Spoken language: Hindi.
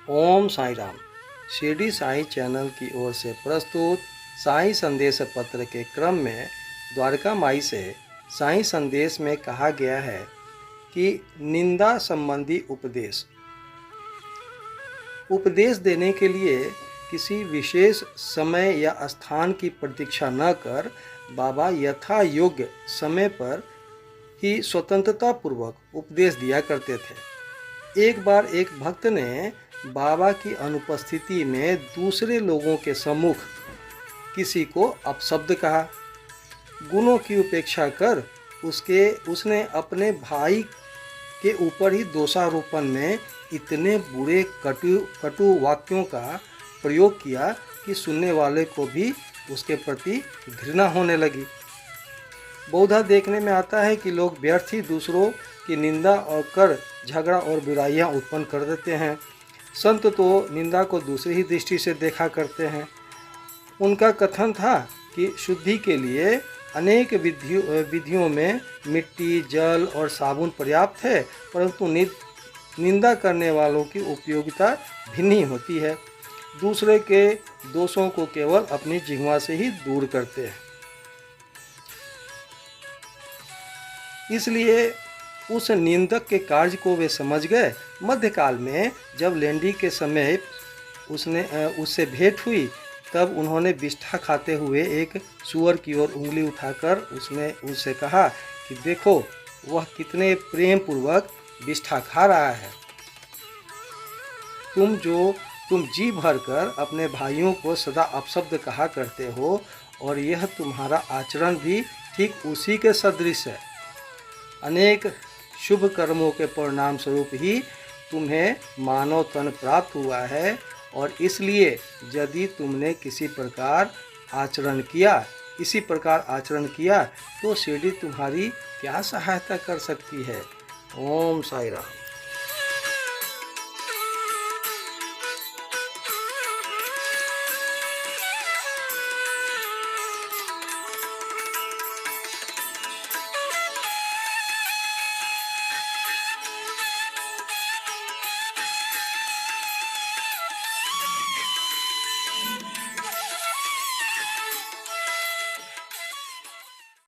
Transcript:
ओम साईं राम। शिरडी साईं चैनल की ओर से प्रस्तुत साईं संदेश पत्र के क्रम में द्वारका माई से साईं संदेश में कहा गया है कि निंदा संबंधी उपदेश देने के लिए किसी विशेष समय या स्थान की प्रतीक्षा न कर बाबा यथा योग्य समय पर ही स्वतंत्रता पूर्वक उपदेश दिया करते थे। एक बार एक भक्त ने बाबा की अनुपस्थिति में दूसरे लोगों के सम्मुख किसी को अपशब्द कहा। गुणों की उपेक्षा कर उसने अपने भाई के ऊपर ही दोषारोपण में इतने बुरे कटु वाक्यों का प्रयोग किया कि सुनने वाले को भी उसके प्रति घृणा होने लगी। बहुधा देखने में आता है कि लोग व्यर्थ ही दूसरों की निंदा और कर झगड़ा और बुराइयां उत्पन्न कर देते हैं। संत तो निंदा को दूसरी ही दृष्टि से देखा करते हैं। उनका कथन था कि शुद्धि के लिए अनेक विधियों में मिट्टी, जल और साबुन पर्याप्त है, परंतु निंदा करने वालों की उपयोगिता भिन्न ही होती है। दूसरे के दोषों को केवल अपनी जिह्वा से ही दूर करते हैं। इसलिए उस निंदक के कार्य को वे समझ गए। मध्यकाल में जब लेंडी के समय उससे भेंट हुई, तब उन्होंने बिष्ठा खाते हुए एक सूअर की ओर उंगली उठाकर उससे कहा कि देखो वह कितने प्रेम पूर्वक बिष्ठा खा रहा है। तुम जी भरकर अपने भाइयों को सदा अपशब्द कहा करते हो, और यह तुम्हारा आचरण भी ठीक उसी के सदृश है। अनेक शुभ कर्मों के परिणाम स्वरूप ही तुम्हें मानव तन प्राप्त हुआ है, और इसलिए यदि तुमने इसी प्रकार आचरण किया तो शिरडी तुम्हारी क्या सहायता कर सकती है। ओम साईं राम।